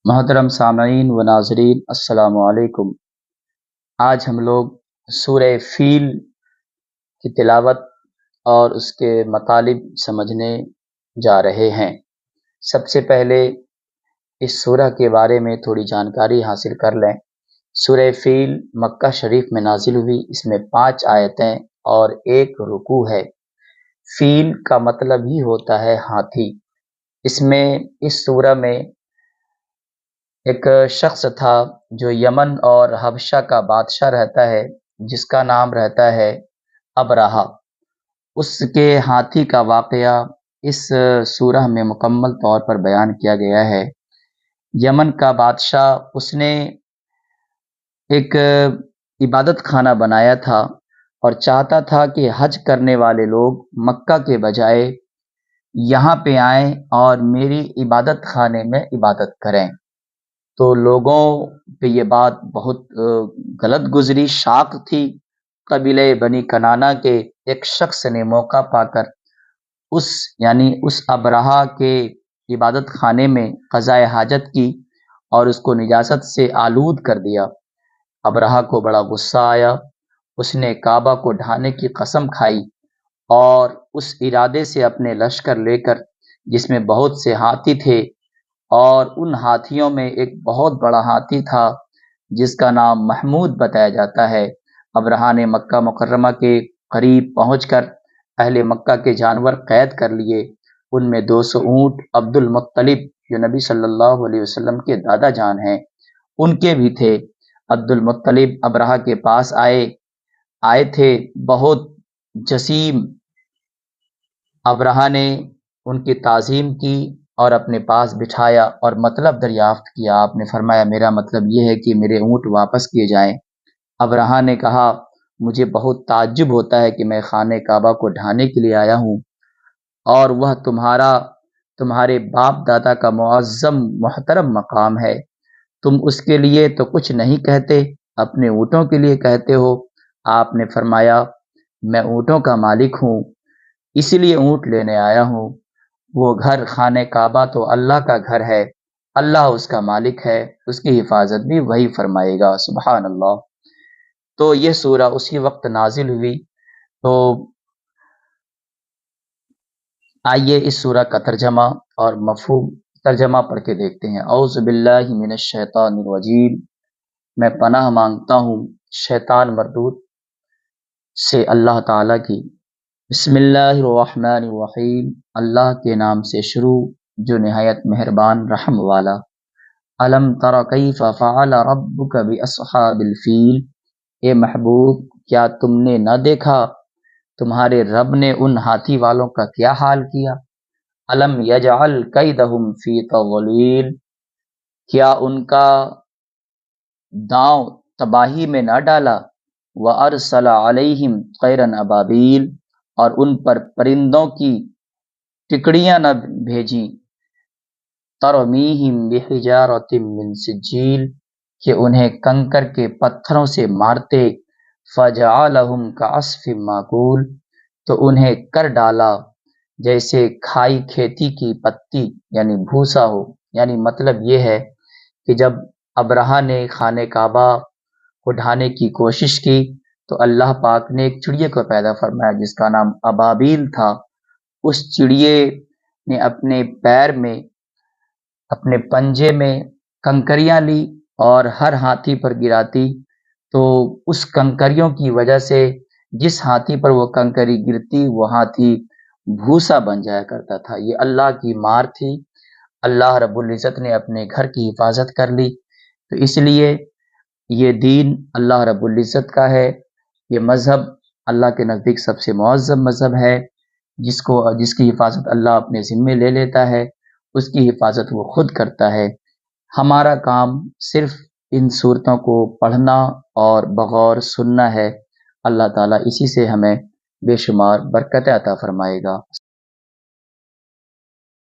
محترم سامعین و ناظرین، السلام علیکم۔ آج ہم لوگ سورہ فیل کی تلاوت اور اس کے مطالب سمجھنے جا رہے ہیں۔ سب سے پہلے اس سورہ کے بارے میں تھوڑی جانکاری حاصل کر لیں۔ سورہ فیل مکہ شریف میں نازل ہوئی، اس میں 5 آیتیں اور 1 رکوع ہے۔ فیل کا مطلب ہی ہوتا ہے ہاتھی۔ اس سورہ میں ایک شخص تھا جو یمن اور حبشہ کا بادشاہ رہتا ہے، جس کا نام رہتا ہے ابرہہ۔ اس کے ہاتھی کا واقعہ اس سورہ میں مکمل طور پر بیان کیا گیا ہے۔ یمن کا بادشاہ، اس نے ایک عبادت خانہ بنایا تھا اور چاہتا تھا کہ حج کرنے والے لوگ مکہ کے بجائے یہاں پہ آئیں اور میری عبادت خانے میں عبادت کریں۔ تو لوگوں پہ یہ بات بہت غلط گزری، شاق تھی۔ قبیلہ بنی کنانہ کے ایک شخص نے موقع پا کر اس ابرہہ کے عبادت خانے میں قضائے حاجت کی اور اس کو نجاست سے آلود کر دیا۔ ابرہہ کو بڑا غصہ آیا، اس نے کعبہ کو ڈھانے کی قسم کھائی اور اس ارادے سے اپنے لشکر لے کر، جس میں بہت سے ہاتھی تھے، اور ان ہاتھیوں میں ایک بہت بڑا ہاتھی تھا جس کا نام محمود بتایا جاتا ہے۔ ابرہہ نے مکہ مکرمہ کے قریب پہنچ کر اہل مکہ کے جانور قید کر لیے۔ ان میں 200 اونٹ عبد المطلب، جو نبی صلی اللہ علیہ وسلم کے دادا جان ہیں، ان کے بھی تھے۔ عبد المطلب ابرہہ کے پاس آئے تھے، بہت جسیم۔ ابرہہ نے ان کی تعظیم کی اور اپنے پاس بٹھایا اور مطلب دریافت کیا۔ آپ نے فرمایا، میرا مطلب یہ ہے کہ میرے اونٹ واپس کیے جائیں۔ ابرہہ نے کہا، مجھے بہت تعجب ہوتا ہے کہ میں خانہ کعبہ کو ڈھانے کے لیے آیا ہوں اور وہ تمہارے باپ دادا کا معظم محترم مقام ہے، تم اس کے لیے تو کچھ نہیں کہتے، اپنے اونٹوں کے لیے کہتے ہو۔ آپ نے فرمایا، میں اونٹوں کا مالک ہوں، اسی لیے اونٹ لینے آیا ہوں۔ وہ گھر خانہ کعبہ تو اللہ کا گھر ہے، اللہ اس کا مالک ہے، اس کی حفاظت بھی وہی فرمائے گا۔ سبحان اللہ۔ تو یہ سورہ اسی وقت نازل ہوئی۔ تو آئیے اس سورہ کا ترجمہ اور مفہوم ترجمہ پڑھ کے دیکھتے ہیں۔ اعوذ باللہ من الشیطان الرجیم، میں پناہ مانگتا ہوں شیطان مردود سے اللہ تعالیٰ کی۔ بسم اللہ الرحمن الرحیم، اللہ کے نام سے شروع جو نہایت مہربان رحم والا۔ الم تر کیف فعل ربک باصحاب الفیل، اے محبوب کیا تم نے نہ دیکھا تمہارے رب نے ان ہاتھی والوں کا کیا حال کیا۔ الم یجعل کیدہم فی تضلیل، کیا ان کا داؤں تباہی میں نہ ڈالا۔ وارسل علیہم طیرا ابابیل، اور ان پر پرندوں کی ٹکڑیاں نہ بھیجیں۔ ترمیہم بحجارۃ من سجیل، کہ انہیں کنکر کے پتھروں سے مارتے۔ فجعلہم کعصف ماکول، تو انہیں کر ڈالا جیسے کھائی کھیتی کی پتی، یعنی بھوسا ہو۔ یعنی مطلب یہ ہے کہ جب ابرہہ نے خانہ کعبہ کو ڈھانے کی کوشش کی تو اللہ پاک نے ایک چڑیے کو پیدا فرمایا جس کا نام ابابیل تھا۔ اس چڑیے نے اپنے پیر میں، اپنے پنجے میں کنکریاں لی اور ہر ہاتھی پر گراتی، تو اس کنکریوں کی وجہ سے جس ہاتھی پر وہ کنکری گرتی وہ ہاتھی بھوسا بن جایا کرتا تھا۔ یہ اللہ کی مار تھی۔ اللہ رب العزت نے اپنے گھر کی حفاظت کر لی۔ تو اس لیے یہ دین اللہ رب العزت کا ہے، یہ مذہب اللہ کے نزدیک سب سے معظم مذہب ہے۔ جس کی حفاظت اللہ اپنے ذمے لے لیتا ہے، اس کی حفاظت وہ خود کرتا ہے۔ ہمارا کام صرف ان صورتوں کو پڑھنا اور بغور سننا ہے۔ اللہ تعالیٰ اسی سے ہمیں بے شمار برکتیں عطا فرمائے گا۔